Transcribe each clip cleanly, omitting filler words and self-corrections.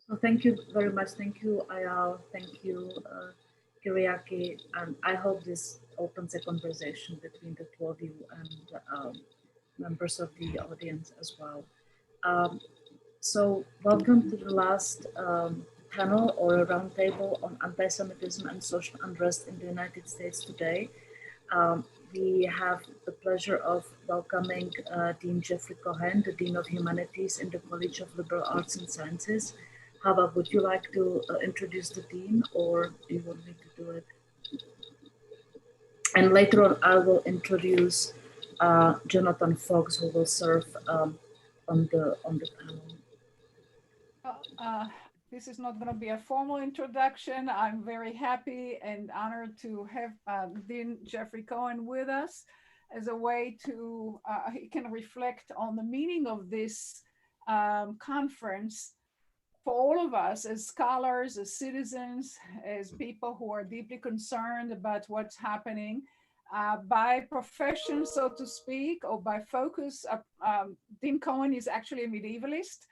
Well, thank you very much. Thank you, Ayal. Thank you, Kiriaki. And I hope this opens a conversation between the two of you and members of the audience as well. Um, so, welcome to the last panel or a roundtable on anti-Semitism and social unrest in the United States today. Um, we have the pleasure of welcoming Dean Jeffrey Cohen, the Dean of Humanities in the College of Liberal Arts and Sciences. Hava, would you like to introduce the Dean, or do you want me to do it? And later on, I will introduce Jonathan Fox, who will serve on the panel. Well, this is not going to be a formal introduction. I'm very happy and honored to have Dean Jeffrey Cohen with us as a way to, he can reflect on the meaning of this conference for all of us as scholars, as citizens, as people who are deeply concerned about what's happening. By profession, so to speak, or by focus, Dean Cohen is actually a medievalist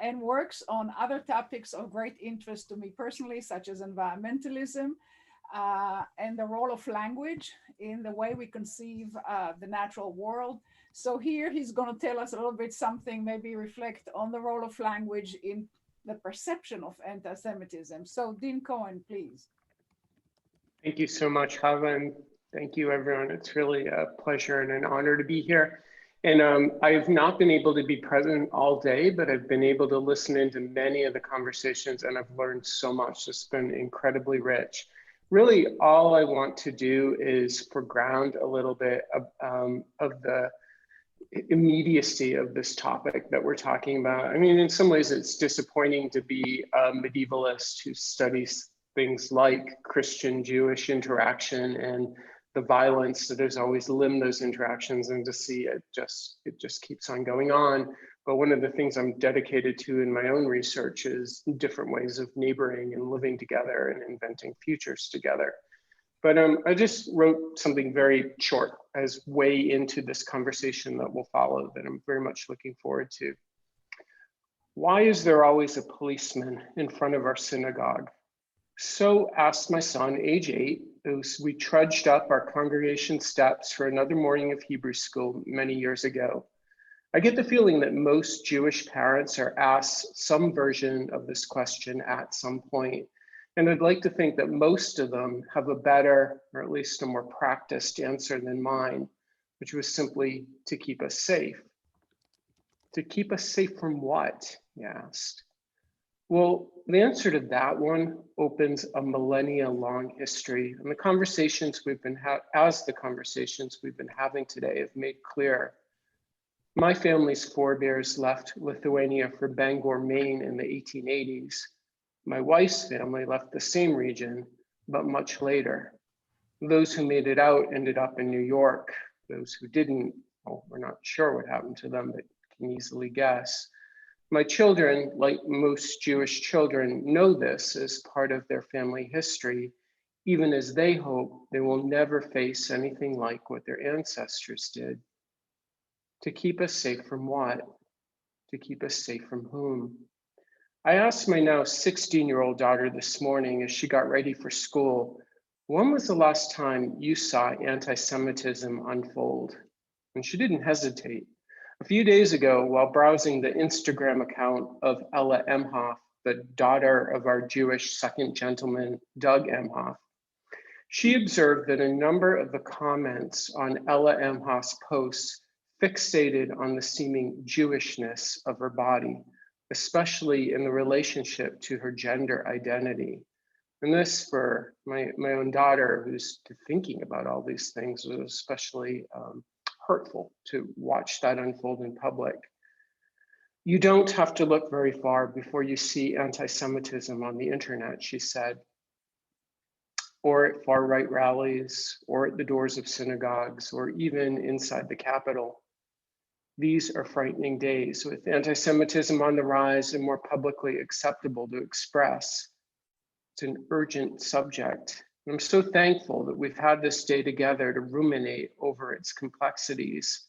and works on other topics of great interest to me personally, such as environmentalism and the role of language in the way we conceive the natural world. So here he's going to tell us a little bit something, maybe reflect on the role of language in the perception of anti-Semitism. So Dean Cohen, please. Thank you so much, Hava, and thank you, everyone. It's really a pleasure and an honor to be here. And I've not been able to be present all day, but I've been able to listen into many of the conversations, and I've learned so much. It's been incredibly rich. Really, all I want to do is foreground a little bit of the immediacy of this topic that we're talking about. I mean, in some ways, it's disappointing to be a medievalist who studies things like Christian-Jewish interaction and the violence that has always limbed those interactions, and to see it just keeps on going on. But one of the things I'm dedicated to in my own research is different ways of neighboring and living together and inventing futures together. But I just wrote something very short as way into this conversation that will follow that I'm very much looking forward to. Why is there always a policeman in front of our synagogue? So asked my son, age 8, as we trudged up our congregation steps for another morning of Hebrew school many years ago. I get the feeling that most Jewish parents are asked some version of this question at some point. And I'd like to think that most of them have a better, or at least a more practiced answer than mine, which was simply to keep us safe. To keep us safe from what? He asked. Well, the answer to that one opens a millennia-long history, and the conversations we've been having today have made clear. My family's forebears left Lithuania for Bangor, Maine in the 1880s. My wife's family left the same region, but much later. Those who made it out ended up in New York. Those who didn't, well, we're not sure what happened to them, but can easily guess. My children, like most Jewish children, know this as part of their family history, even as they hope they will never face anything like what their ancestors did. To keep us safe from what? To keep us safe from whom? I asked my now 16-year-old daughter this morning as she got ready for school, when was the last time you saw anti-Semitism unfold? And she didn't hesitate. A few days ago, while browsing the Instagram account of Ella Emhoff, the daughter of our Jewish second gentleman, Doug Emhoff, she observed that a number of the comments on Ella Emhoff's posts fixated on the seeming Jewishness of her body, especially in the relationship to her gender identity. And this, for my own daughter, who's thinking about all these things, was especially hurtful to watch that unfold in public. You don't have to look very far before you see anti-Semitism on the internet, she said, or at far-right rallies, or at the doors of synagogues, or even inside the Capitol. These are frightening days, with anti-Semitism on the rise and more publicly acceptable to express. It's an urgent subject. And I'm so thankful that we've had this day together to ruminate over its complexities.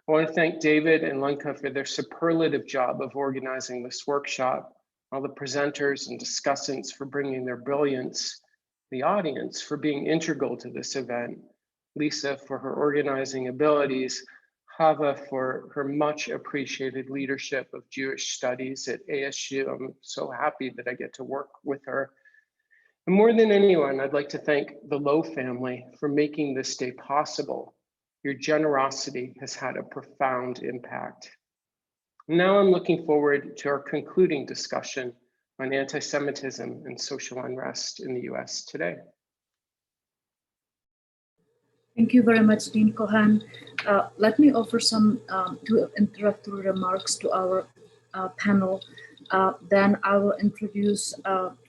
I want to thank David and Lenka for their superlative job of organizing this workshop. all the presenters and discussants for bringing their brilliance, the audience for being integral to this event, Lisa for her organizing abilities, Chava for her much appreciated leadership of Jewish studies at ASU. I'm so happy that I get to work with her. And more than anyone, I'd like to thank the Lowe family for making this day possible. Your generosity has had a profound impact. Now I'm looking forward to our concluding discussion on anti-Semitism and social unrest in the US today. Thank you very much, Dean Cohen. Let me offer some two introductory remarks to our panel. Then I will introduce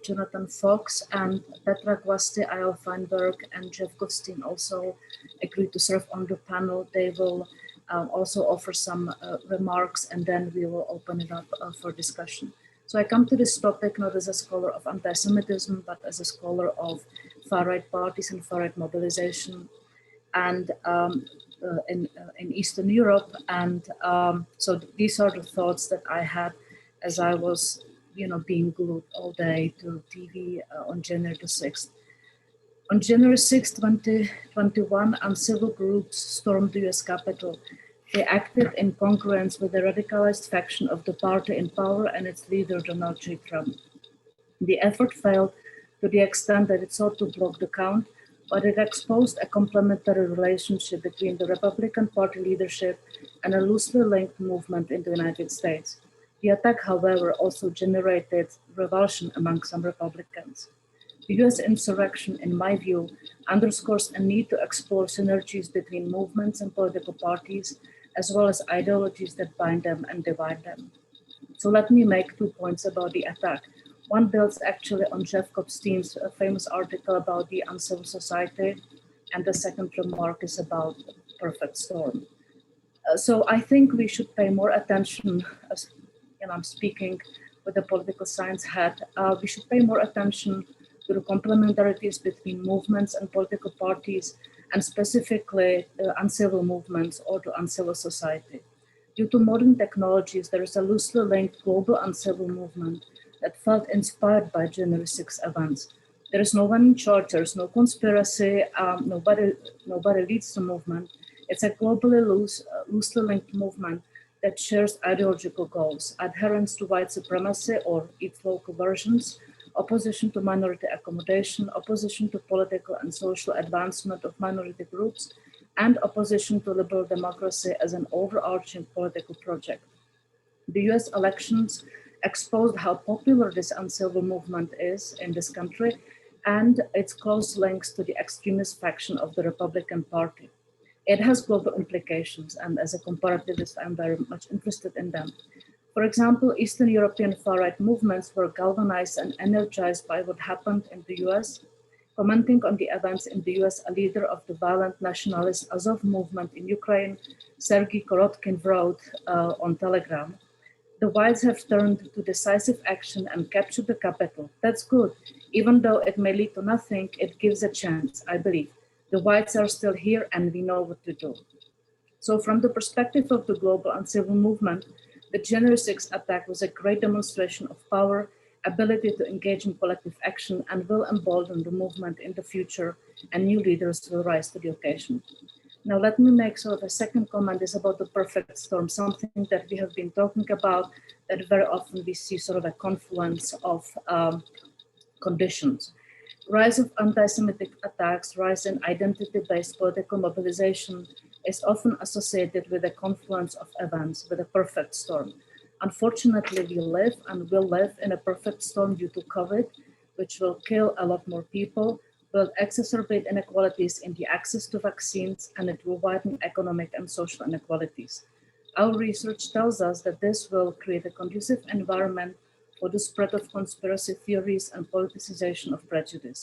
Jonathan Fox and Petra Guasti, Ayal Feinberg, and Jeff Goldstein also agreed to serve on the panel. They will also offer some remarks, and then we will open it up for discussion. So I come to this topic not as a scholar of anti-Semitism, but as a scholar of far-right parties and far-right mobilization, and in Eastern Europe. And so these are the thoughts that I had as I was, being glued all day to TV on January the 6th. On January 6, 2021, uncivil groups stormed the US Capitol. They acted in congruence with the radicalized faction of the party in power and its leader, Donald J. Trump. The effort failed to the extent that it sought to block the count, but it exposed a complementary relationship between the Republican Party leadership and a loosely linked movement in the United States. The attack, however, also generated revulsion among some Republicans. The US insurrection, in my view, underscores a need to explore synergies between movements and political parties, as well as ideologies that bind them and divide them. So let me make 2 points about the attack. One builds actually on Jeff Goldstein's famous article about the uncivil society, and the second remark is about perfect storm. So I think we should pay more attention, I'm speaking with the political science hat, we should pay more attention to the complementarities between movements and political parties, and specifically uncivil movements or to uncivil society. Due to modern technologies, there is a loosely linked global uncivil movement that felt inspired by January 6 events. There is no one in charge, there is no conspiracy, nobody leads the movement. It's a globally loosely linked movement that shares ideological goals: adherence to white supremacy or its local versions, opposition to minority accommodation, opposition to political and social advancement of minority groups, and opposition to liberal democracy as an overarching political project. The US elections exposed how popular this uncivil movement is in this country and its close links to the extremist faction of the Republican Party. It has global implications, and as a comparativist, I'm very much interested in them. For example, Eastern European far-right movements were galvanized and energized by what happened in the US. Commenting on the events in the US, a leader of the violent nationalist Azov movement in Ukraine, Sergei Korotkin, wrote on Telegram, "The whites have turned to decisive action and captured the capital. That's good. Even though it may lead to nothing, it gives a chance, I believe. The whites are still here and we know what to do." So from the perspective of the global uncivil movement, the January 6 attack was a great demonstration of power, ability to engage in collective action, and will embolden the movement in the future, and new leaders will rise to the occasion. Now, let me make sort of a second comment is about the perfect storm, something that we have been talking about, that very often we see sort of a confluence of conditions. Rise of anti-Semitic attacks, rise in identity-based political mobilization is often associated with a confluence of events, with a perfect storm. Unfortunately, we live and will live in a perfect storm due to COVID, which will kill a lot more people, will exacerbate inequalities in the access to vaccines, and it will widen economic and social inequalities. Our research tells us that this will create a conducive environment for the spread of conspiracy theories and politicization of prejudice.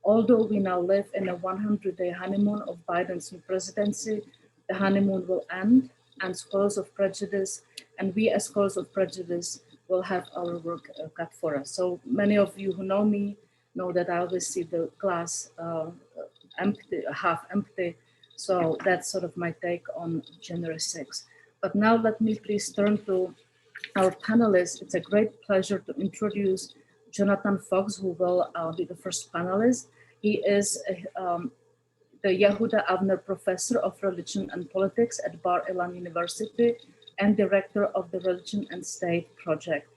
Although we now live in a 100-day honeymoon of Biden's new presidency, the honeymoon will end, and scholars of prejudice, and we as scholars of prejudice will have our work cut for us. So many of you who know me know that I always see the glass empty, half empty. So that's sort of my take on January 6th. But now let me please turn to our panelists, it's a great pleasure to introduce Jonathan Fox, who will be the first panelist. He is the Yehuda Avner Professor of Religion and Politics at Bar Ilan University and Director of the Religion and State Project,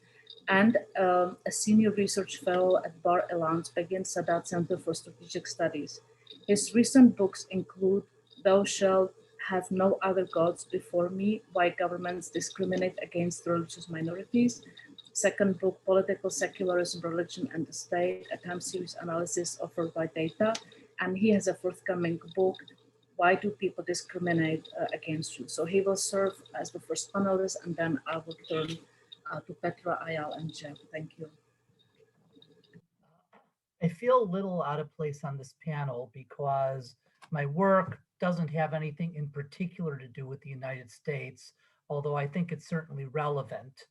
and a Senior Research Fellow at Bar Ilan's Begin Sadat Center for Strategic Studies. His recent books include Thou Shalt Have No Other Gods Before Me, Why Governments Discriminate Against Religious Minorities. Second book, Political Secularism, Religion and the State, a time series analysis offered by data. And he has a forthcoming book, Why Do People Discriminate Against Jews? So he will serve as the first panelist, and then I will turn to Petra, Ayal, and Jeff. Thank you. I feel a little out of place on this panel because my work doesn't have anything in particular to do with the United States, although I think it's certainly relevant.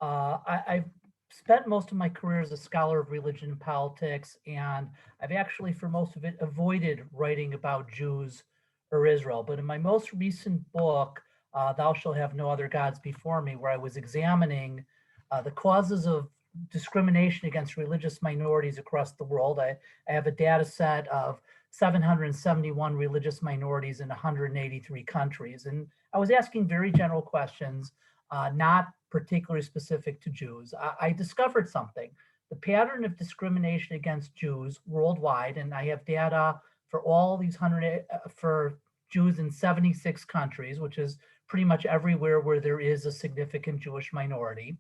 I've spent most of my career as a scholar of religion and politics, and I've actually, for most of it, avoided writing about Jews or Israel. But in my most recent book, Thou Shalt Have No Other Gods Before Me, where I was examining the causes of discrimination against religious minorities across the world. I have a data set of 771 religious minorities in 183 countries. And I was asking very general questions, not particularly specific to Jews. I discovered something. The pattern of discrimination against Jews worldwide, and I have data for all these for Jews in 76 countries, which is pretty much everywhere where there is a significant Jewish minority.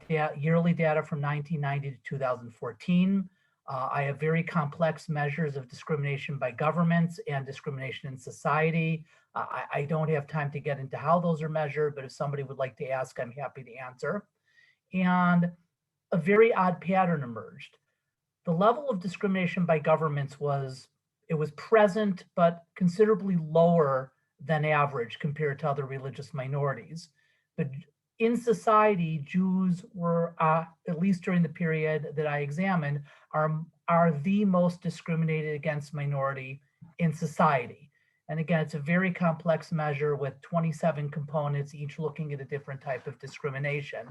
Yearly data from 1990 to 2014. I have very complex measures of discrimination by governments and discrimination in society. I don't have time to get into how those are measured, but if somebody would like to ask, I'm happy to answer. And a very odd pattern emerged. The level of discrimination by governments was present, but considerably lower than average compared to other religious minorities. But in society, Jews were, at least during the period that I examined, are the most discriminated against minority in society. And again, it's a very complex measure with 27 components, each looking at a different type of discrimination.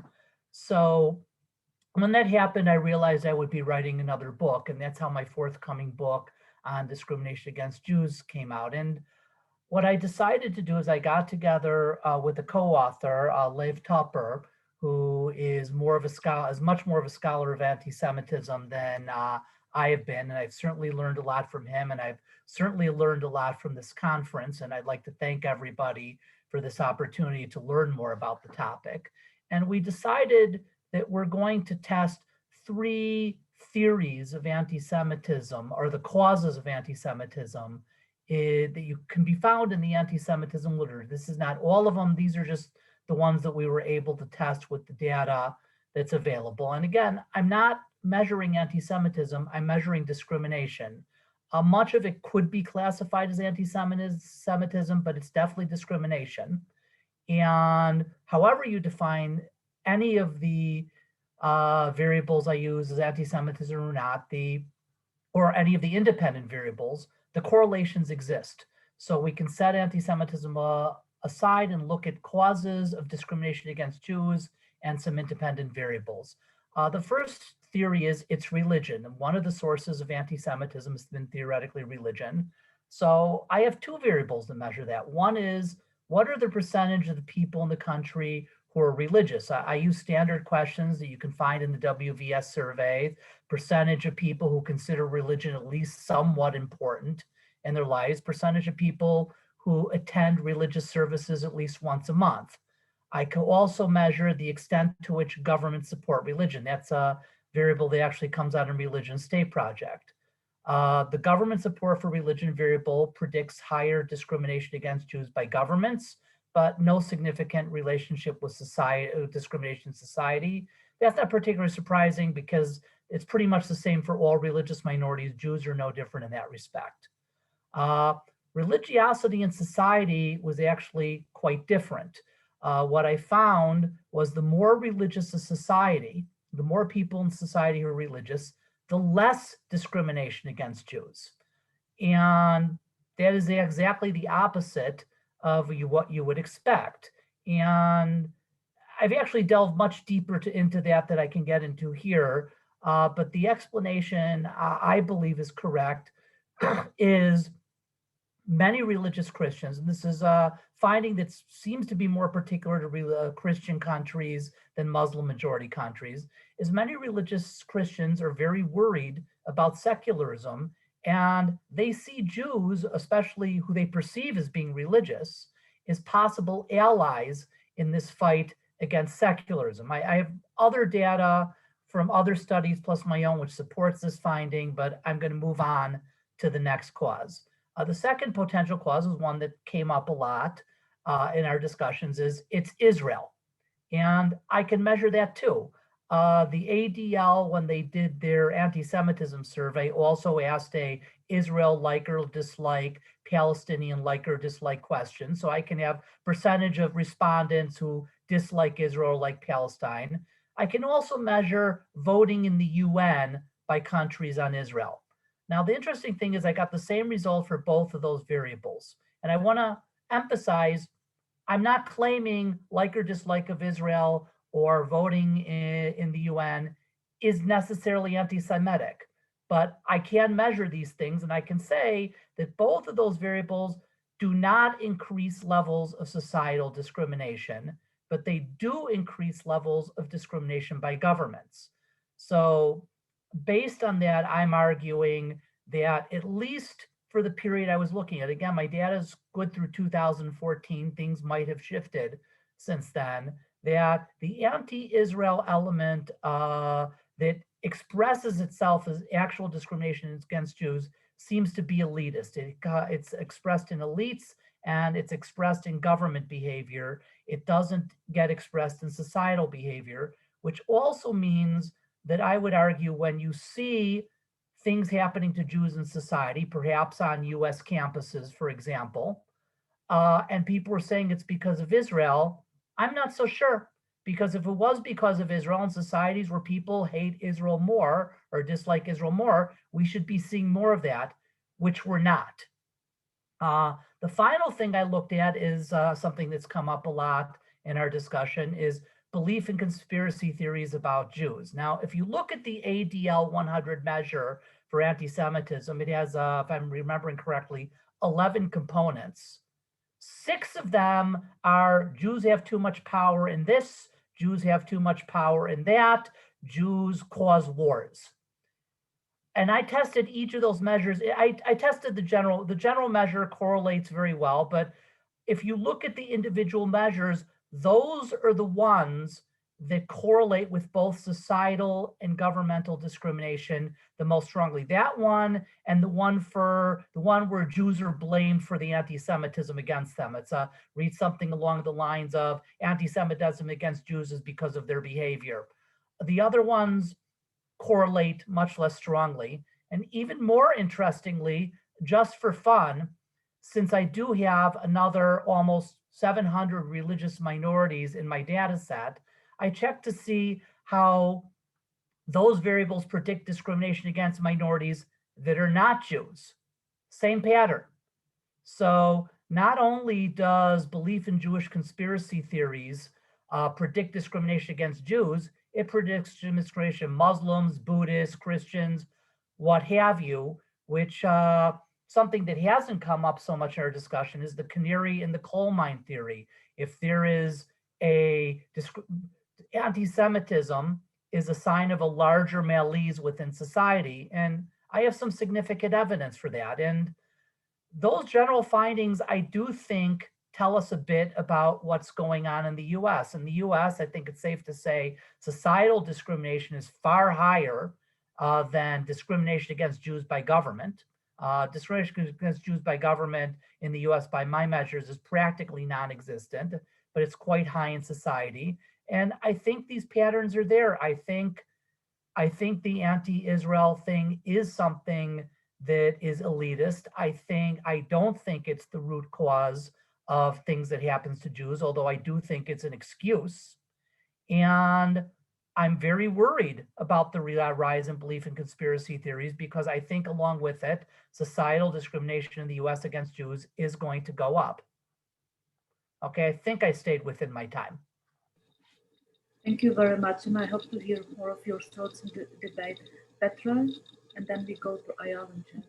So when that happened, I realized I would be writing another book, and that's how my forthcoming book on discrimination against Jews came out. And what I decided to do is I got together with a co-author, Lev Tupper, who is much more of a scholar of anti-Semitism than I have been. And I've certainly learned a lot from him, and I've certainly learned a lot from this conference. And I'd like to thank everybody for this opportunity to learn more about the topic. And we decided that we're going to test 3 theories of anti-Semitism, or the causes of anti-Semitism, that you can be found in the anti-Semitism literature. This is not all of them. These are just the ones that we were able to test with the data that's available. And again, I'm not measuring anti-Semitism, I'm measuring discrimination. Much of it could be classified as anti-Semitism, but it's definitely discrimination. And however you define any of the variables I use as anti-Semitism or not, or any of the independent variables, the correlations exist. So we can set anti-Semitism aside and look at causes of discrimination against Jews and some independent variables. The first theory is it's religion. And one of the sources of anti-Semitism has been theoretically religion. So I have 2 variables to measure that. One is, what are the percentage of the people in the country who are religious? I use standard questions that you can find in the WVS survey. Percentage of people who consider religion at least somewhat important in their lives, percentage of people who attend religious services at least once a month. I can also measure the extent to which governments support religion. That's a variable that actually comes out in Religion State Project. The government support for religion variable predicts higher discrimination against Jews by governments, but no significant relationship with discrimination in society. That's not particularly surprising because it's pretty much the same for all religious minorities. Jews are no different in that respect. Religiosity in society was actually quite different. What I found was the more religious a society, the more people in society who are religious, the less discrimination against Jews. And that is exactly the opposite of what you would expect. And I've actually delved much deeper into that I can get into here. But the explanation I believe is correct is many religious Christians, and this is a finding that seems to be more particular to Christian countries than Muslim majority countries, is many religious Christians are very worried about secularism, and they see Jews, especially who they perceive as being religious, as possible allies in this fight against secularism. I have other data from other studies plus my own which supports this finding, but I'm going to move on to the next cause. The second potential cause is one that came up a lot in our discussions, is it's Israel. And I can measure that too. The ADL, when they did their anti-Semitism survey, also asked a Israel like or dislike, Palestinian like or dislike question. So I can have percentage of respondents who dislike Israel, like Palestine. I can also measure voting in the UN by countries on Israel. Now, the interesting thing is I got the same result for both of those variables. And I want to emphasize, I'm not claiming like or dislike of Israel or voting in the UN is necessarily anti-Semitic, but I can measure these things and I can say that both of those variables do not increase levels of societal discrimination, but they do increase levels of discrimination by governments. So based on that, I'm arguing that at least for the period I was looking at, again, my data is good through 2014, things might have shifted since then, that the anti-Israel element that expresses itself as actual discrimination against Jews seems to be elitist. It's expressed in elites and it's expressed in government behavior. It doesn't get expressed in societal behavior, which also means that I would argue when you see things happening to Jews in society, perhaps on US campuses, for example, and people are saying it's because of Israel, I'm not so sure. Because if it was because of Israel in societies where people hate Israel more or dislike Israel more, we should be seeing more of that, which we're not. The final thing I looked at is something that's come up a lot in our discussion is belief in conspiracy theories about Jews. Now, if you look at the ADL 100 measure for anti-Semitism, it has, if I'm remembering correctly, 11 components. 6 of them are Jews have too much power in this, Jews have too much power in that, Jews cause wars. And I tested each of those measures. I tested the general measure correlates very well, but if you look at the individual measures, those are the ones that correlate with both societal and governmental discrimination the most strongly. That one and the one where Jews are blamed for the anti-Semitism against them. It's read something along the lines of anti-Semitism against Jews is because of their behavior. The other ones correlate much less strongly. And even more interestingly, just for fun, since I do have another almost 700 religious minorities in my data set, I checked to see how those variables predict discrimination against minorities that are not Jews. Same pattern. So not only does belief in Jewish conspiracy theories predict discrimination against Jews, it predicts discrimination of Muslims, Buddhists, Christians, what have you, which something that hasn't come up so much in our discussion is the canary in the coal mine theory. If there is anti-Semitism is a sign of a larger malaise within society. And I have some significant evidence for that. And those general findings, I do think, tell us a bit about what's going on in the US. In the US, I think it's safe to say societal discrimination is far higher than discrimination against Jews by government. Discrimination against Jews by government in the US, by my measures, is practically non-existent, but it's quite high in society. And I think these patterns are there. I think the anti-Israel thing is something that is elitist. I don't think it's the root cause of things that happens to Jews, although I do think it's an excuse. And I'm very worried about the rise in belief in conspiracy theories because I think along with it, societal discrimination in the US against Jews is going to go up. Okay, I think I stayed within my time. Thank you very much, and I hope to hear more of your thoughts in the debate. Petra, and then we go to Ayal and Jeff.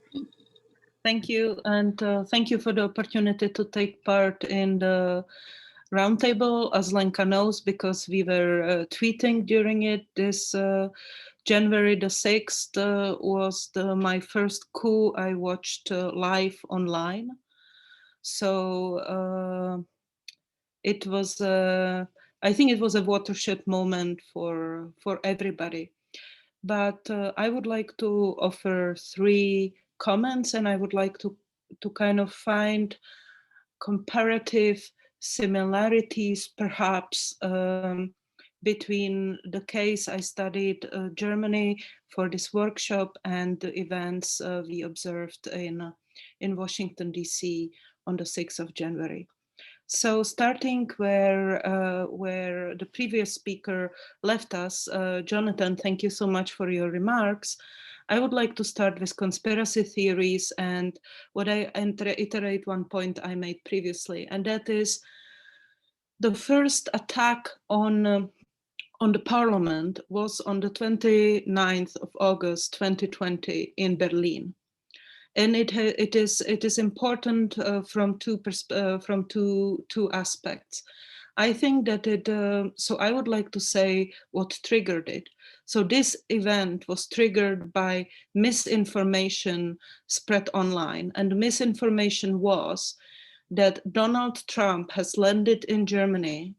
Thank you, and thank you for the opportunity to take part in the roundtable, as Lenka knows, because we were tweeting during it. This January the 6th was my first coup I watched live online. So it was, I think it was a watershed moment for everybody. But I would like to offer 3 comments, and I would like to kind of find comparative similarities, perhaps, between the case I studied Germany for this workshop and the events we observed in Washington, D.C. on the 6th of January. So starting where the previous speaker left us, Jonathan, thank you so much for your remarks. I would like to start with conspiracy theories and reiterate one point I made previously, and that is the first attack on the parliament was on the 29th of August 2020 in Berlin. And it is important from two aspects. I think that so I would like to say what triggered it. So this event was triggered by misinformation spread online, and the misinformation was that Donald Trump has landed in Germany.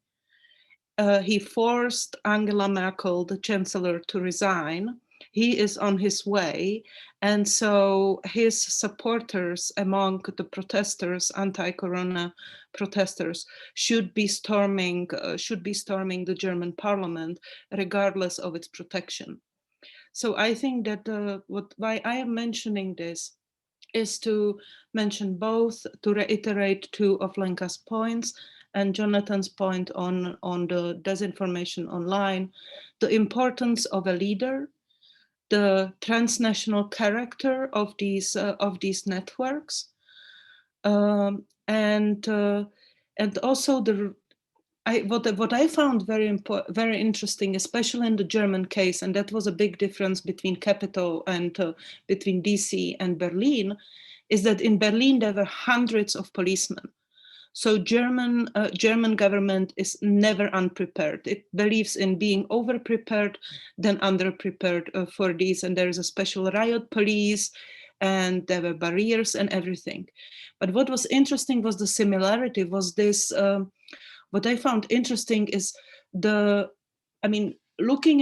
He forced Angela Merkel, the chancellor, to resign. He is on his way, and so his supporters among the protesters, anti-corona protesters, should be storming the German parliament, regardless of its protection. So I think that why I am mentioning this is to mention both, to reiterate 2 of Lenka's points and Jonathan's point on the disinformation online, the importance of a leader, the transnational character of these networks, and also what I found very interesting, especially in the German case, and that was a big difference between capital and between DC and Berlin, is that in Berlin there were hundreds of policemen. So German government is never unprepared. It believes in being over-prepared than under-prepared for these. And there is a special riot police, and there were barriers and everything. But what was interesting was the similarity, was this, what I found interesting is looking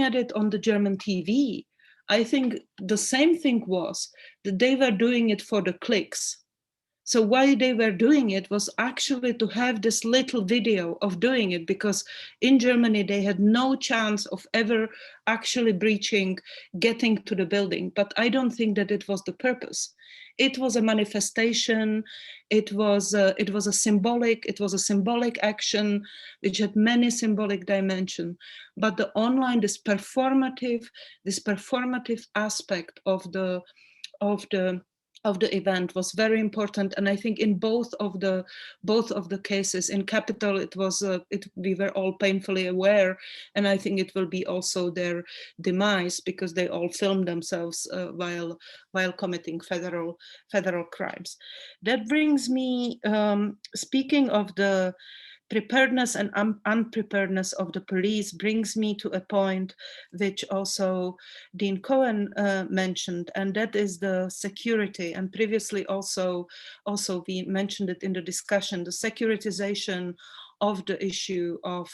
at it on the German TV, I think the same thing was that they were doing it for the clicks. So why they were doing it was actually to have this little video of doing it, because in Germany they had no chance of ever actually breaching, getting to the building. But I don't think that it was the purpose. It was a manifestation. It was a symbolic action which had many symbolic dimensions. But the online, this performative aspect of the event was very important, and I think in both of the cases, in capital it was we were all painfully aware, and I think it will be also their demise, because they all filmed themselves while committing federal crimes. That brings me, speaking of the preparedness and unpreparedness of the police, brings me to a point which also Dean Cohen mentioned, and that is the security. And previously also we mentioned it in the discussion, the securitization of the issue of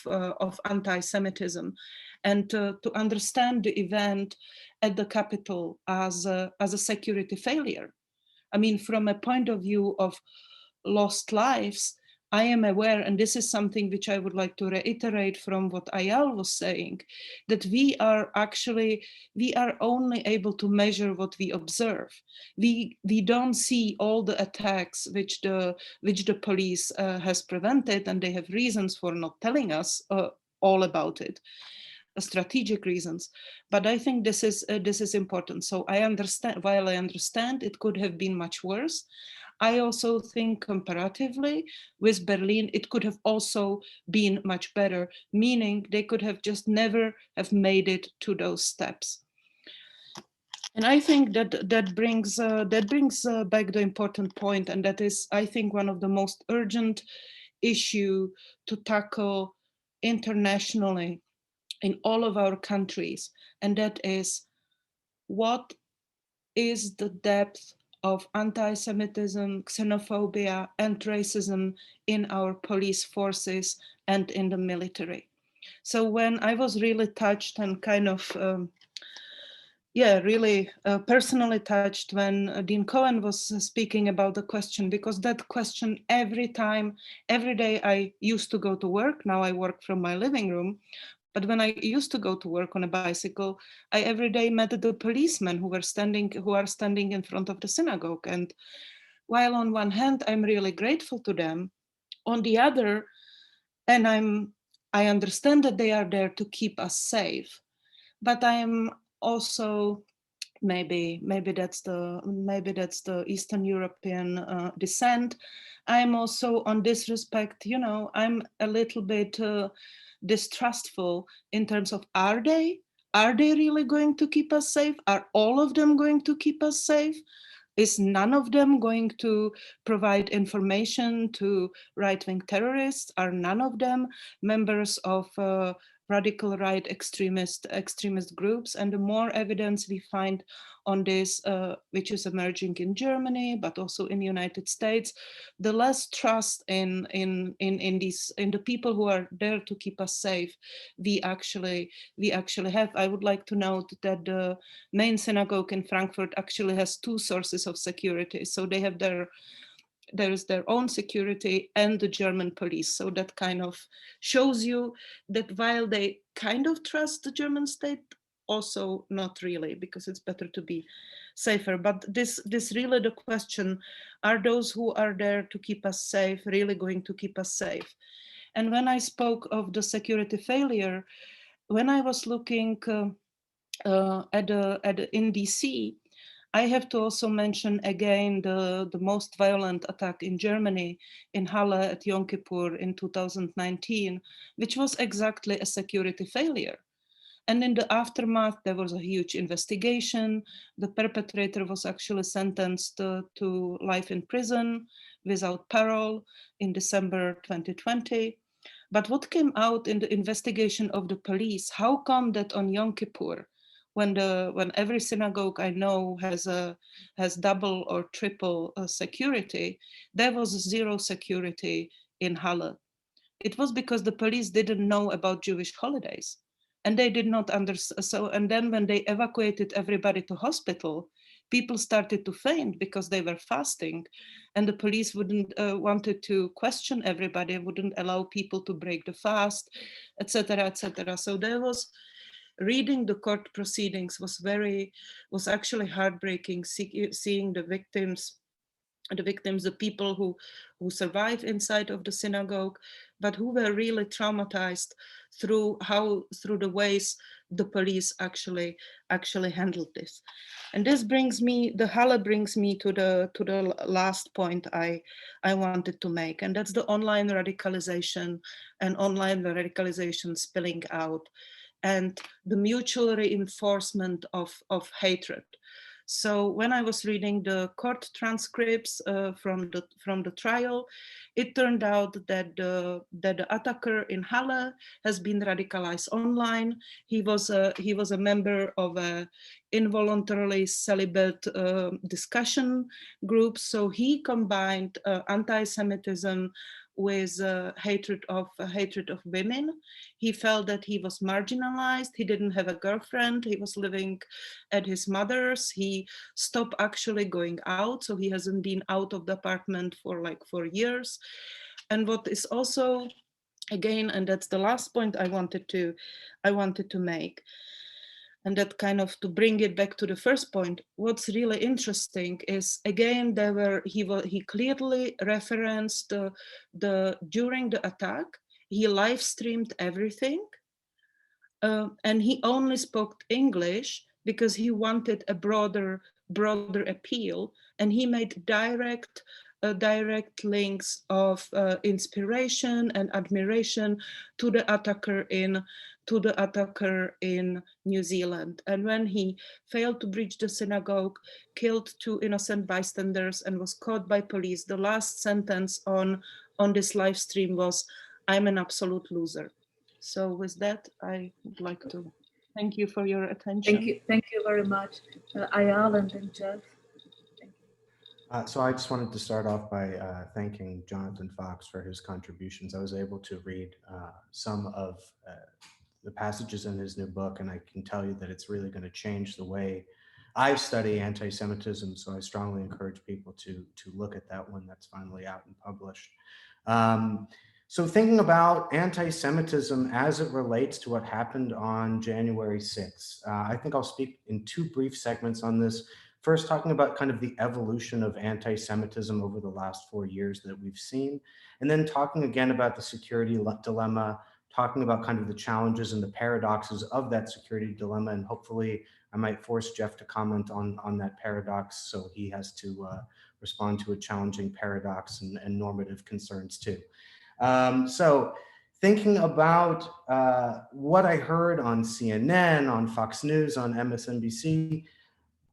anti-Semitism, and to understand the event at the Capitol as a security failure. I mean, from a point of view of lost lives, I am aware, and this is something which I would like to reiterate from what Ayal was saying, that we are only able to measure what we observe. We don't see all the attacks which the police has prevented, and they have reasons for not telling us all about it, strategic reasons. But I think this is important. So I understand, while I understand it could have been much worse, I also think comparatively with Berlin, it could have also been much better, meaning they could have just never have made it to those steps. And I think that brings back the important point, and that is, I think, one of the most urgent issue to tackle internationally in all of our countries, and that is, what is the depth of anti-Semitism, xenophobia, and racism in our police forces and in the military? So when I was really touched and kind of really personally touched when Dean Cohen was speaking about the question, because that question every day I used to go to work. Now I work from my living room. But when I used to go to work on a bicycle, I every day met the policemen who are standing in front of the synagogue. And while on one hand, I'm really grateful to them, on the other, and I understand that they are there to keep us safe. But I am also, maybe that's the Eastern European descent. I'm also, on this respect, I'm a little bit distrustful in terms of, are they really going to keep us safe? Are all of them going to keep us safe? Is none of them going to provide information to right-wing terrorists? Are none of them members of radical right extremist groups? And the more evidence we find on this, which is emerging in Germany, but also in the United States, the less trust in the people who are there to keep us safe we actually have. I would like to note that the main synagogue in Frankfurt actually has two sources of security. So they have there is their own security and the German police. So that kind of shows you that while they kind of trust the German state, also not really, because it's better to be safer. But this really the question, are those who are there to keep us safe really going to keep us safe? And when I spoke of the security failure, when I was looking in DC, I have to also mention again the most violent attack in Germany, in Halle at Yom Kippur in 2019, which was exactly a security failure. And in the aftermath, there was a huge investigation. The perpetrator was actually sentenced to life in prison without parole in December 2020. But what came out in the investigation of the police, how come that on Yom Kippur, when every synagogue I know has double or triple security, there was zero security in Halle? It was because the police didn't know about Jewish holidays, and they did not understand. So, and then when they evacuated everybody to hospital, people started to faint because they were fasting, and the police wouldn't wanted to question everybody, wouldn't allow people to break the fast, etc., etc. So there was, reading the court proceedings was actually heartbreaking, seeing the victims, the people who survived inside of the synagogue, but who were really traumatized through the ways the police actually handled this. And this brings me, the Halle brings me to the last point I wanted to make, and that's the online radicalization and online radicalization spilling out, and the mutual reinforcement of hatred. So when I was reading the court transcripts from the trial, it turned out that the attacker in Halle has been radicalized online. He was a member of a involuntarily celibate discussion group. So he combined anti-Semitism with hatred of women. He felt that he was marginalized. He didn't have a girlfriend. He was living at his mother's. He stopped actually going out, so he hasn't been out of the apartment for like 4 years. And what is also, again, and that's the last point I wanted to make, and that kind of to bring it back to the first point, what's really interesting is, again, he clearly referenced during the attack, he live streamed everything, and he only spoke English because he wanted a broader appeal, and he made direct direct links of inspiration and admiration to the attacker in New Zealand. And when he failed to breach the synagogue, killed 2 innocent bystanders, and was caught by police, the last sentence on this live stream was, "I'm an absolute loser." So with that, I would like to thank you for your attention. Thank you very much, Ayal and then Jeff. So I just wanted to start off by thanking Jonathan Fox for his contributions. I was able to read some of the passages in his new book, and I can tell you that it's really going to change the way I study anti-Semitism. So I strongly encourage people to look at that one that's finally out and published. So thinking about anti-Semitism as it relates to what happened on January 6th, I think I'll speak in 2 brief segments on this. First, talking about kind of the evolution of anti-Semitism over the last 4 years that we've seen, and then talking again about the security dilemma, talking about kind of the challenges and the paradoxes of that security dilemma, and hopefully I might force Jeff to comment on that paradox, so he has to respond to a challenging paradox and normative concerns too. So thinking about what I heard on CNN, on Fox News, on MSNBC,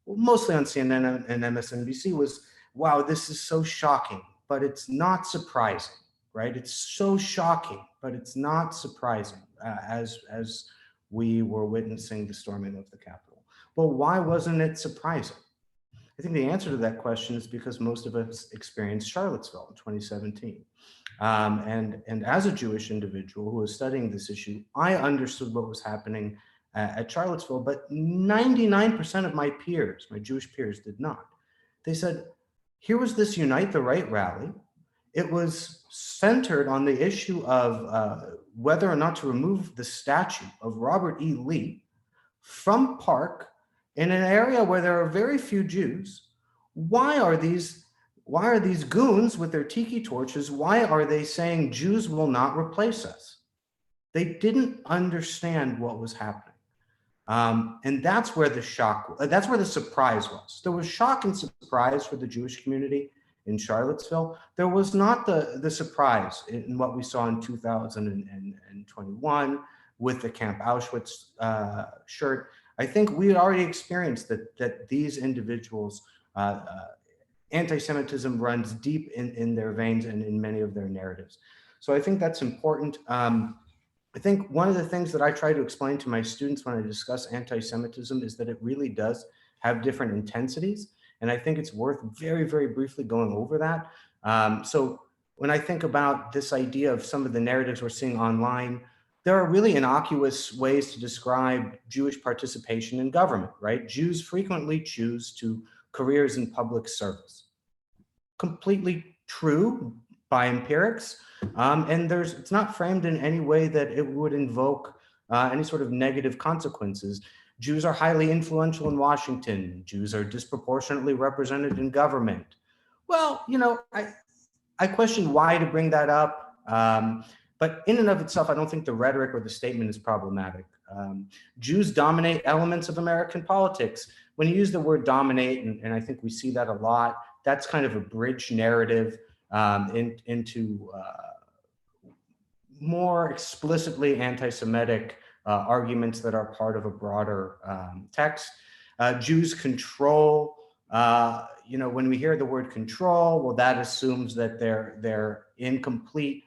mostly on CNN and MSNBC, was, wow, this is so shocking, but it's not surprising, right? It's so shocking, but it's not surprising as we were witnessing the storming of the Capitol. Well, why wasn't it surprising? I think the answer to that question is because most of us experienced Charlottesville in 2017. And as a Jewish individual who was studying this issue, I understood what was happening at Charlottesville, but 99% of my peers, my Jewish peers, did not. They said, here was this Unite the Right rally. It was centered on the issue of whether or not to remove the statue of Robert E. Lee from Park in an area where there are very few Jews. Why are these goons with their tiki torches, why are they saying Jews will not replace us? They didn't understand what was happening. And that's where the that's where the surprise was. There was shock and surprise for the Jewish community in Charlottesville. There was not the surprise in what we saw in 2021 with the Camp Auschwitz shirt. I think we had already experienced that these individuals, anti-Semitism runs deep in their veins and in many of their narratives. So I think that's important. I think one of the things that I try to explain to my students when I discuss anti-Semitism is that it really does have different intensities. And I think it's worth very, very briefly going over that. So when I think about this idea of some of the narratives we're seeing online, there are really innocuous ways to describe Jewish participation in government, right? Jews frequently choose to careers in public service. Completely true by empirics. And it's not framed in any way that it would invoke any sort of negative consequences. Jews are highly influential in Washington. Jews are disproportionately represented in government. Well, you know, I question why to bring that up. But in and of itself, I don't think the rhetoric or the statement is problematic. Jews dominate elements of American politics. When you use the word dominate, and I think we see that a lot, that's kind of a bridge narrative into more explicitly anti-Semitic arguments that are part of a broader text. Jews control, you know, when we hear the word control, well, that assumes that they're in complete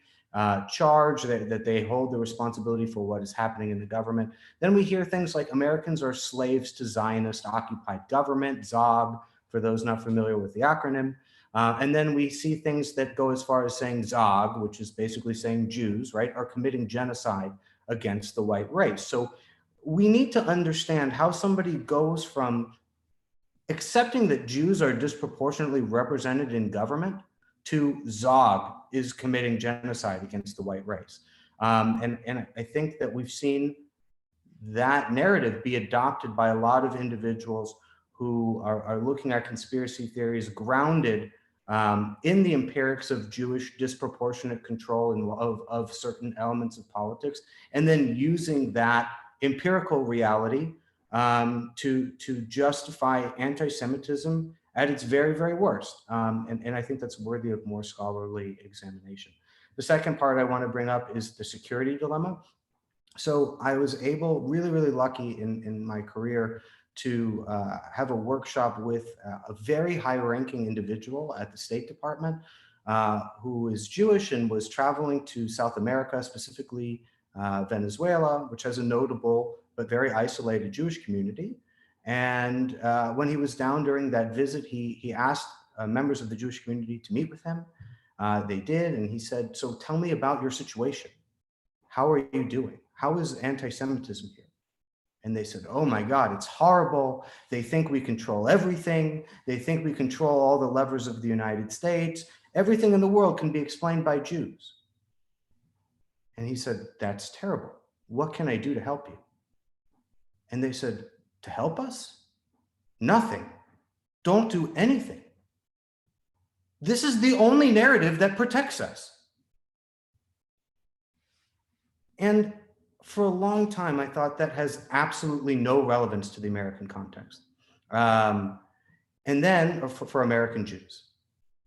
charge, that they hold the responsibility for what is happening in the government. Then we hear things like Americans are slaves to Zionist occupied government, ZOG, for those not familiar with the acronym. And then we see things that go as far as saying ZOG, which is basically saying Jews, right, are committing genocide against the white race. So we need to understand how somebody goes from accepting that Jews are disproportionately represented in government to ZOG is committing genocide against the white race. And I think that we've seen that narrative be adopted by a lot of individuals who are looking at conspiracy theories grounded in the empirics of Jewish disproportionate control of certain elements of politics, and then using that empirical reality to justify anti-Semitism at its very, very worst. And I think that's worthy of more scholarly examination. The second part I want to bring up is the security dilemma. So I was able, really, really lucky in my career to have a workshop with a very high-ranking individual at the State Department who is Jewish and was traveling to South America, specifically Venezuela, which has a notable but very isolated Jewish community. And when he was down during that visit, he asked members of the Jewish community to meet with him. They did, and he said, "So tell me about your situation. How are you doing? How is anti-Semitism here?" And they said, "Oh my God, it's horrible. They think we control everything. They think we control all the levers of the United States. Everything in the world can be explained by Jews." And he said, "That's terrible. What can I do to help you?" And they said, "To help us? Nothing. Don't do anything. This is the only narrative that protects us." And for a long time, I thought that has absolutely no relevance to the American context. And then, or for American Jews.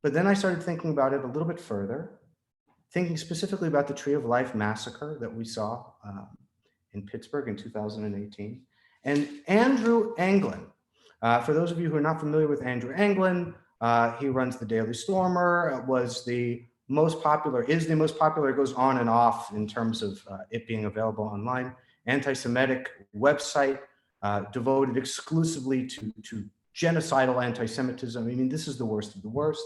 But then I started thinking about it a little bit further, thinking specifically about the Tree of Life massacre that we saw in Pittsburgh in 2018. And Andrew Anglin, for those of you who are not familiar with Andrew Anglin, he runs the Daily Stormer, was the most popular, is the most popular, it goes on and off in terms of it being available online, anti-Semitic website devoted exclusively to genocidal anti-Semitism. I mean, this is the worst of the worst.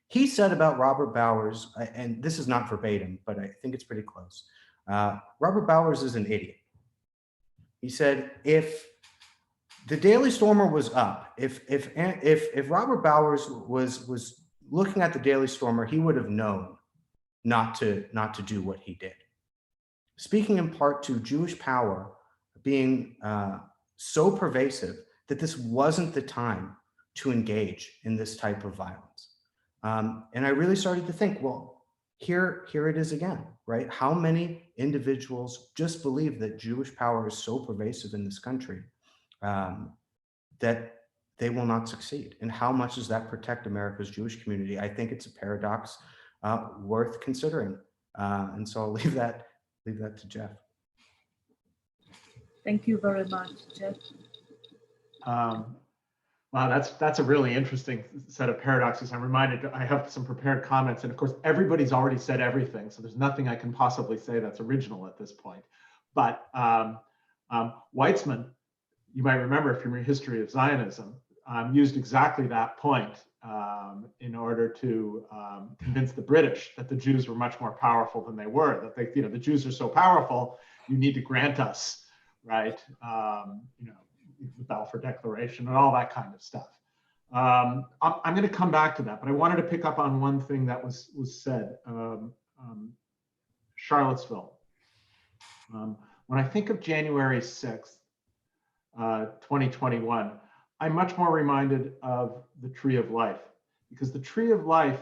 He said about Robert Bowers, and this is not verbatim, but I think it's pretty close. Robert Bowers is an idiot. He said, if the Daily Stormer was up, if Robert Bowers was looking at the Daily Stormer, he would have known not to do what he did. Speaking in part to Jewish power being so pervasive that this wasn't the time to engage in this type of violence. And I really started to think, well, here it is again, right? How many individuals just believe that Jewish power is so pervasive in this country that they will not succeed? And how much does that protect America's Jewish community? I think it's a paradox worth considering. And so I'll leave that to Jeff. Thank you very much, Jeff. Wow, that's a really interesting set of paradoxes. I'm reminded, I have some prepared comments, and of course, everybody's already said everything, so there's nothing I can possibly say that's original at this point. But Weitzman, you might remember from your history of Zionism, used exactly that point in order to convince the British that the Jews were much more powerful than they were. That they, the Jews are so powerful, you need to grant us, right? The Balfour Declaration and all that kind of stuff. I'm going to come back to that, but I wanted to pick up on one thing that was said. Charlottesville. When I think of January 6th, 2021, I'm much more reminded of the Tree of Life, because the Tree of Life,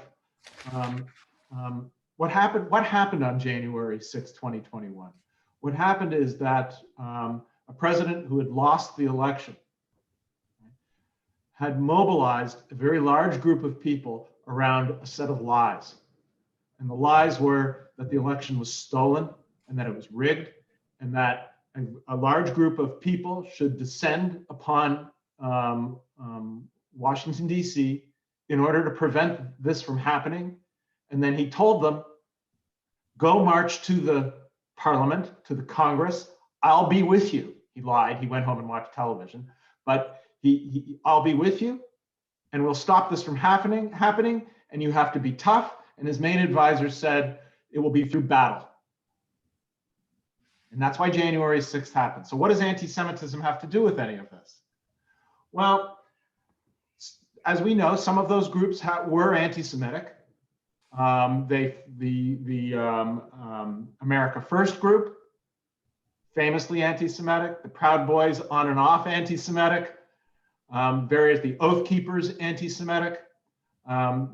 what happened on January 6th, 2021? What happened is that a president who had lost the election had mobilized a very large group of people around a set of lies. And the lies were that the election was stolen and that it was rigged, and that a large group of people should descend upon Washington, D.C. in order to prevent this from happening. And then he told them, go march to the Parliament, to the Congress. I'll be with you. He lied. He went home and watched television. But I'll be with you, and we'll stop this from happening. And you have to be tough. And his main advisor said, it will be through battle. And that's why January 6th happened. So what does anti-Semitism have to do with any of this? Well, as we know, some of those groups were anti-Semitic. The America First group, famously anti-Semitic. The Proud Boys, on and off anti-Semitic. The Oath Keepers, anti-Semitic.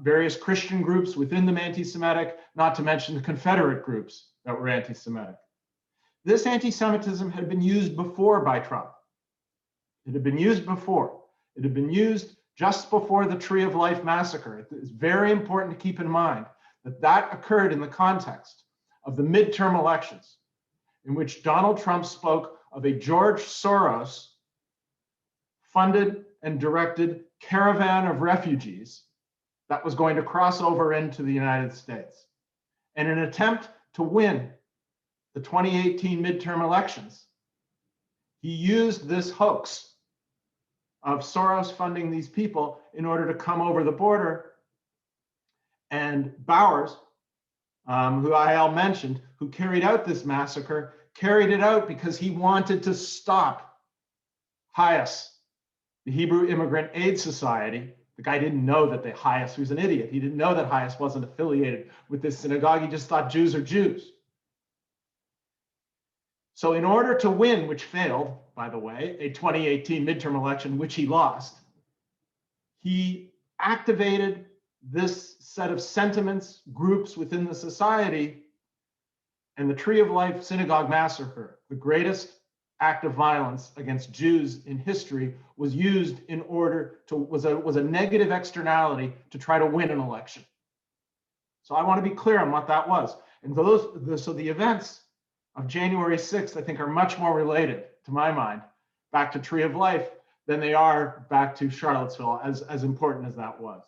Various Christian groups within them anti-Semitic, not to mention the Confederate groups that were anti-Semitic. This anti-Semitism had been used before by Trump. It had been used before. It had been used just before the Tree of Life massacre. It's very important to keep in mind that that occurred in the context of the midterm elections, in which Donald Trump spoke of a George Soros funded and directed caravan of refugees that was going to cross over into the United States. In an attempt to win the 2018 midterm elections, he used this hoax of Soros funding these people in order to come over the border. And Bowers, who Ayal mentioned, who carried out this massacre, carried it out because he wanted to stop HIAS, the Hebrew Immigrant Aid Society. The guy didn't know that HIAS was an idiot. He didn't know that HIAS wasn't affiliated with this synagogue. He just thought Jews are Jews. So in order to win, which failed, by the way, a 2018 midterm election, which he lost, he activated this set of sentiments, groups within the society, and the Tree of Life Synagogue massacre, the greatest act of violence against Jews in history, was used in order to, was a negative externality to try to win an election. So I want to be clear on what that was. And so the events of January 6th, I think, are much more related, to my mind, back to Tree of Life than they are back to Charlottesville, as important as that was.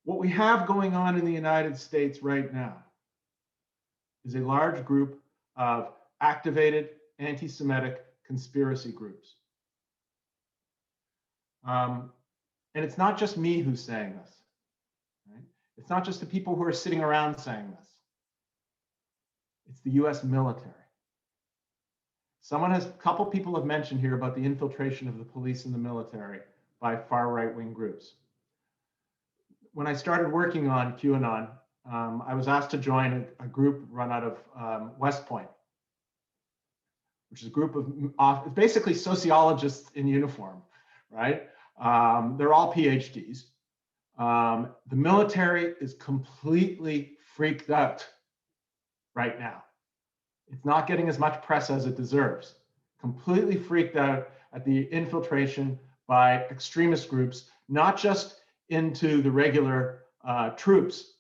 What we have going on in the United States right now is a large group of activated anti-Semitic conspiracy groups. And it's not just me who's saying this. Right? It's not just the people who are sitting around saying this. It's the US military. A couple people have mentioned here about the infiltration of the police and the military by far right-wing groups. When I started working on QAnon, I was asked to join a group run out of West Point, which is a group of basically sociologists in uniform, right? They're all PhDs. The military is completely freaked out right now. It's not getting as much press as it deserves. Completely freaked out at the infiltration by extremist groups, not just into the regular troops,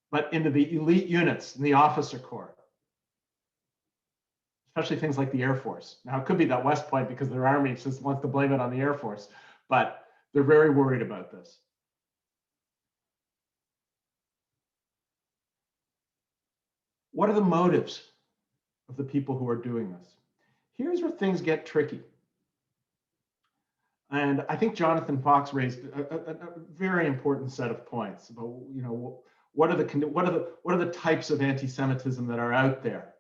but into the elite units in the officer corps, especially things like the Air Force. Now, it could be that West Point, because their army just wants to blame it on the Air Force, but they're very worried about this. What are the motives of the people who are doing this? Here's where things get tricky. And I think Jonathan Fox raised a very important set of points about, you know, what are the types of anti-Semitism that are out there,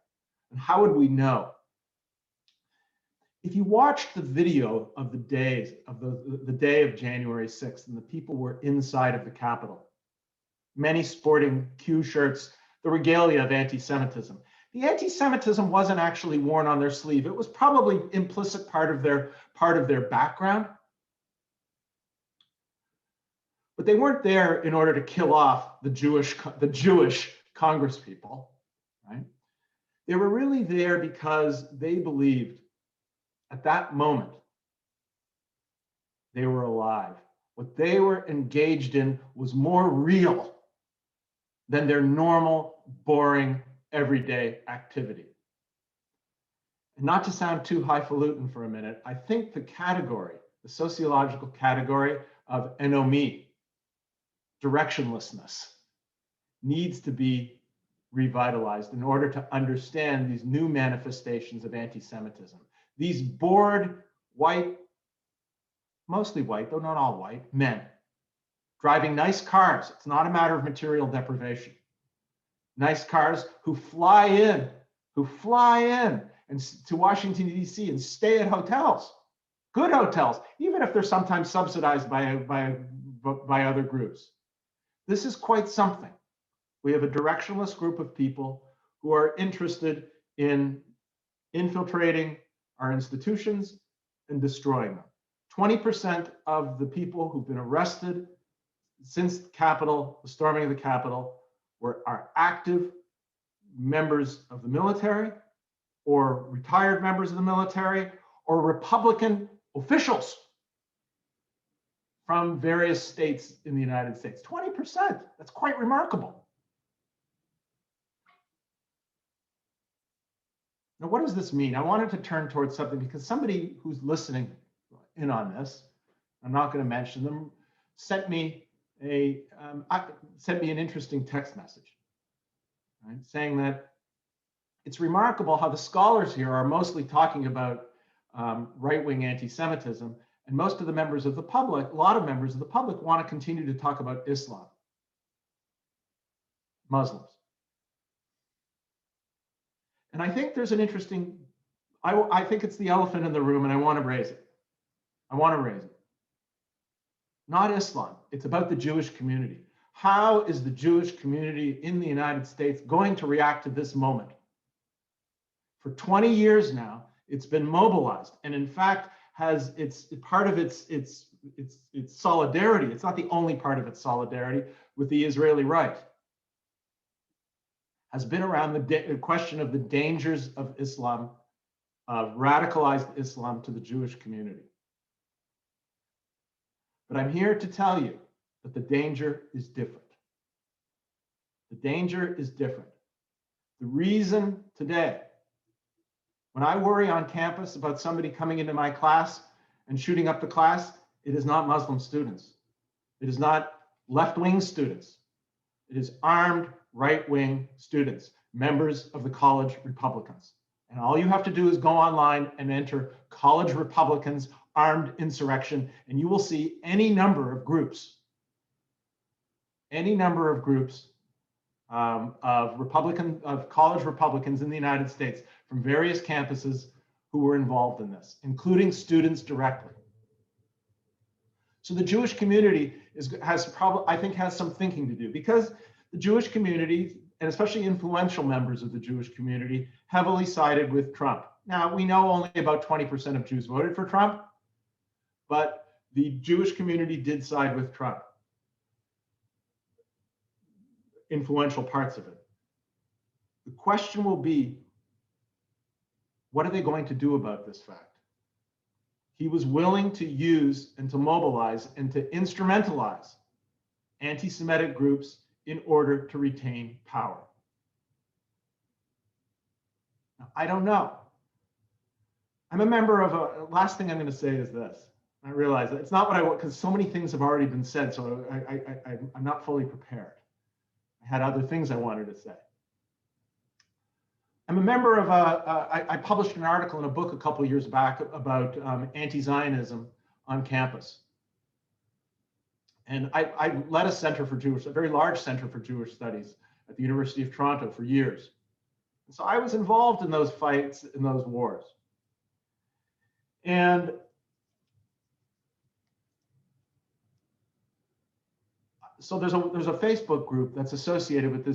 and how would we know? If you watched the video of the days of the day of January 6th, and the people were inside of the Capitol, many sporting Q shirts, the regalia of anti-Semitism. The anti-Semitism wasn't actually worn on their sleeve. It was probably implicit part of their background. But they weren't there in order to kill off the Jewish congresspeople, right? They were really there because they believed at that moment they were alive. What they were engaged in was more real than their normal, boring, everyday activity. And not to sound too highfalutin for a minute, I think the sociological category of enomy, directionlessness, needs to be revitalized in order to understand these new manifestations of anti-Semitism. These bored, white, mostly white, though not all white, men driving nice cars. It's not a matter of material deprivation. Nice cars who fly in and to Washington, D.C. and stay at hotels, good hotels, even if they're sometimes subsidized by other groups. This is quite something. We have a directionless group of people who are interested in infiltrating our institutions and destroying them. 20% of the people who've been arrested since the storming of the Capitol, are active members of the military, or retired members of the military, or Republican officials from various states in the United States. 20%, that's quite remarkable. Now, what does this mean? I wanted to turn towards something because somebody who's listening in on this, I'm not going to mention them, sent me an interesting text message, right, saying that it's remarkable how the scholars here are mostly talking about right-wing anti-Semitism, and most of the members of the public, a lot of members of the public, want to continue to talk about Islam, Muslims. And I think there's an interesting, I think it's the elephant in the room, and I want to raise it. I want to raise it. Not Islam. It's about the Jewish community. How is the Jewish community in the United States going to react to this moment? For 20 years now, it's been mobilized, and in fact, has its part of its solidarity. It's not the only part of its solidarity with the Israeli right. Has been around the question of the dangers of Islam, of radicalized Islam to the Jewish community. But I'm here to tell you that the danger is different. The danger is different. The reason today, when I worry on campus about somebody coming into my class and shooting up the class, it is not Muslim students. It is not left-wing students. It is armed right-wing students, members of the college Republicans. And all you have to do is go online and enter college Republicans armed insurrection, and you will see any number of groups of college Republicans in the United States from various campuses who were involved in this, including students directly. So the Jewish community has some thinking to do, because the Jewish community, and especially influential members of the Jewish community, heavily sided with Trump. Now, we know only about 20% of Jews voted for Trump, but the Jewish community did side with Trump. Influential parts of it. The question will be, what are they going to do about this fact? He was willing to use and to mobilize and to instrumentalize anti-Semitic groups in order to retain power. Now, I don't know. I'm a member of a, last thing I'm going to say is this. I realize that it's not what I want, because so many things have already been said, so I'm not fully prepared. I had other things I wanted to say. I'm a member of I published an article in a book a couple of years back about anti-Zionism on campus. And I led a very large center for Jewish studies at the University of Toronto for years. And so I was involved in those fights, in those wars. And so there's a Facebook group that's associated with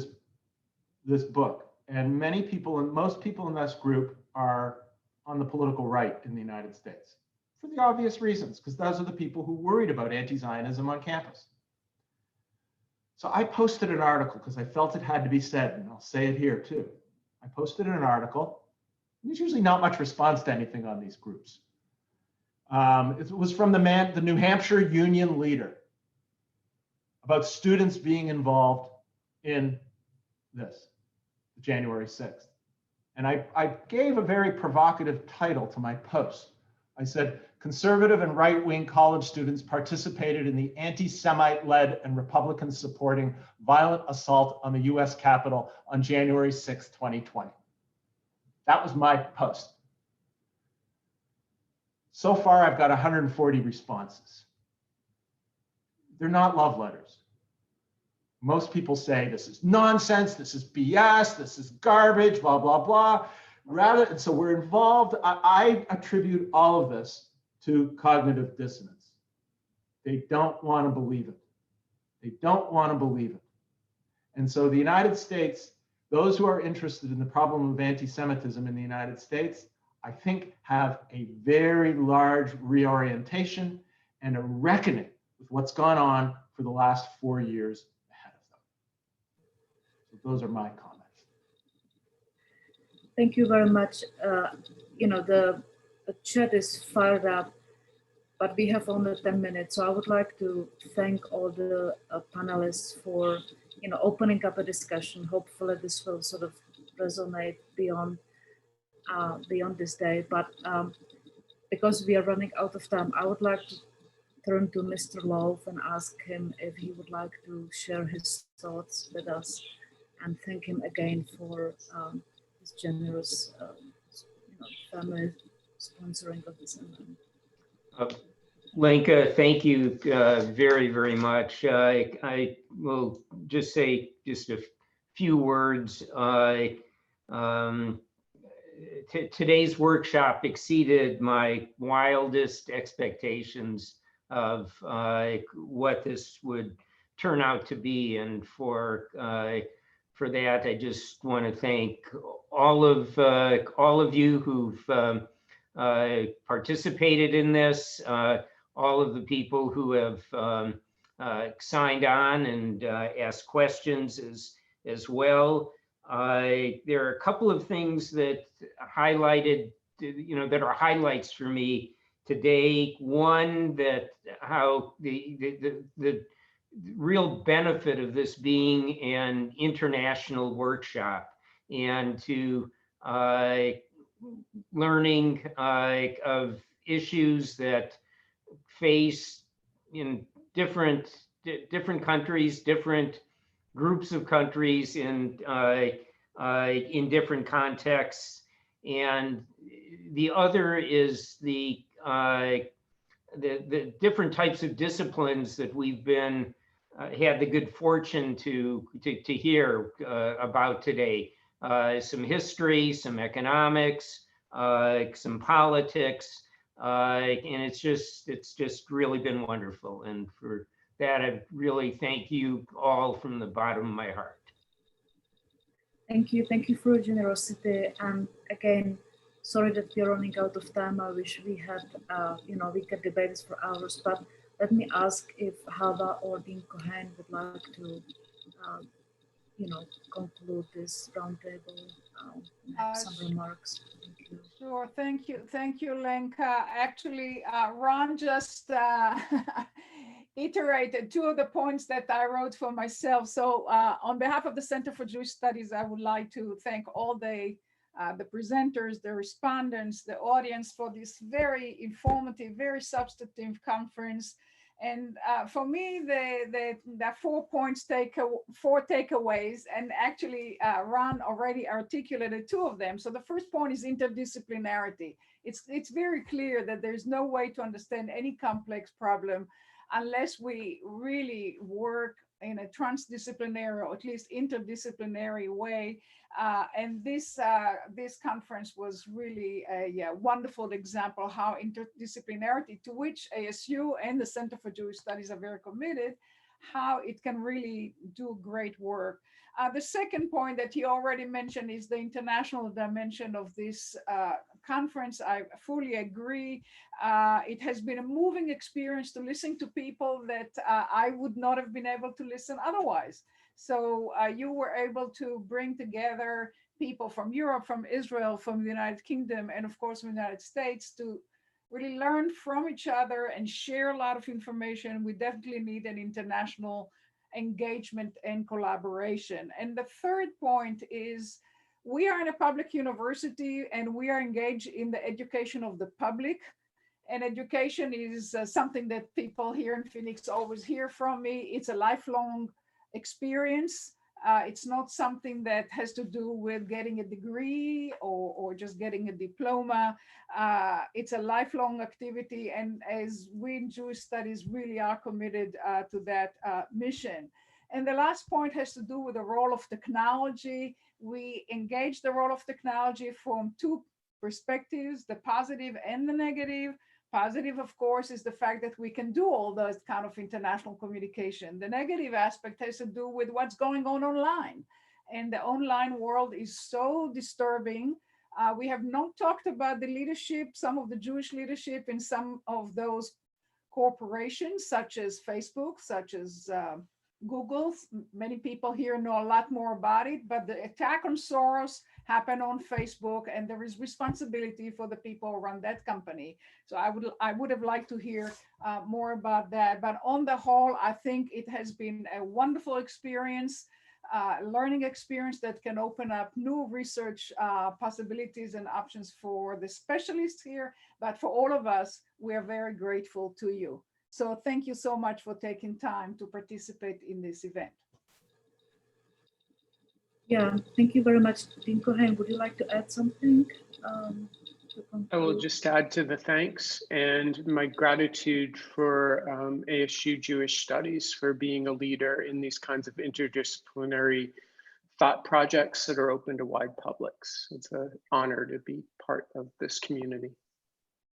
this book. And most people in this group are on the political right in the United States, for the obvious reasons, because those are the people who worried about anti-Zionism on campus. So I posted an article because I felt it had to be said, and I'll say it here too. I posted an article. There's usually not much response to anything on these groups. It was from the New Hampshire Union Leader about students being involved in this, January 6th. And I gave a very provocative title to my post. I said, conservative and right-wing college students participated in the anti-Semite-led and Republican-supporting violent assault on the US Capitol on January 6, 2020. That was my post. So far, I've got 140 responses. They're not love letters. Most people say this is nonsense, this is BS, this is garbage, blah, blah, blah. And so we're involved. I attribute all of this to cognitive dissonance. They don't want to believe it. They don't want to believe it. And so the United States, those who are interested in the problem of anti-Semitism in the United States, I think have a very large reorientation and a reckoning with what's gone on for the last 4 years ahead of them. So those are my comments. Thank you very much. The chat is fired up. but we have only 10 minutes. So I would like to thank all the panelists for, opening up a discussion. Hopefully this will sort of resonate beyond this day. But because we are running out of time, I would like to turn to Mr. Lowe and ask him if he would like to share his thoughts with us, and thank him again for his generous family sponsoring of this event. Lenka, thank you very, very much. I will just say just a few words. Today's workshop exceeded my wildest expectations of what this would turn out to be, and for that, I just want to thank all of you who've participated in this, all of the people who have signed on and asked questions as well. There are a couple of things that highlighted, that are highlights for me today. One, that how the real benefit of this being an international workshop, and to learning of issues that face in different countries, different groups of countries in different contexts. And the other is the different types of disciplines that we've been had the good fortune to hear about today. Some history, some economics, some politics, and it's just really been wonderful. And for that, I really thank you all from the bottom of my heart. Thank you for your generosity. And again, sorry that we're running out of time. I wish we had, we could debate this for hours. But let me ask if Hava or Dean Cohen would like to, conclude this roundtable. Some remarks. Thank you. Sure. Thank you, Lenka. Actually, Ron just iterated two of the points that I wrote for myself. So on behalf of the Center for Jewish Studies, I would like to thank all the presenters, the respondents, the audience for this very informative, very substantive conference. And for me, the 4 points four takeaways, and actually Ron already articulated two of them. So the first point is interdisciplinarity. It's very clear that there's no way to understand any complex problem unless we really work in a transdisciplinary, or at least interdisciplinary way. And this conference was really a wonderful example how interdisciplinarity, to which ASU and the Center for Jewish Studies are very committed, how it can really do great work. The second point that he already mentioned is the international dimension of this conference. I fully agree. It has been a moving experience to listen to people that I would not have been able to listen otherwise. So you were able to bring together people from Europe, from Israel, from the United Kingdom, and of course, from the United States to really learn from each other and share a lot of information. We definitely need an international engagement and collaboration. And the third point is we are in a public university and we are engaged in the education of the public. And education is something that people here in Phoenix always hear from me. It's a lifelong experience. It's not something that has to do with getting a degree or just getting a diploma. It's a lifelong activity. And as we in Jewish Studies really are committed to that mission. And the last point has to do with the role of technology. We engage the role of technology from two perspectives, the positive and the negative. Positive, of course, is the fact that we can do all those kind of international communication. The negative aspect has to do with what's going on online. And the online world is so disturbing. We have not talked about the leadership, some of the Jewish leadership in some of those corporations, such as Facebook, such as Google. Many people here know a lot more about it, but the attack on Soros happened on Facebook, and there is responsibility for the people who run that company. So I would have liked to hear more about that. But on the whole, I think it has been a wonderful experience, learning experience that can open up new research possibilities and options for the specialists here. But for all of us, we are very grateful to you. So thank you so much for taking time to participate in this event. Yeah, thank you very much. Dean Cohen, would you like to add something? I will just add to the thanks and my gratitude for ASU Jewish Studies for being a leader in these kinds of interdisciplinary thought projects that are open to wide publics. It's an honor to be part of this community.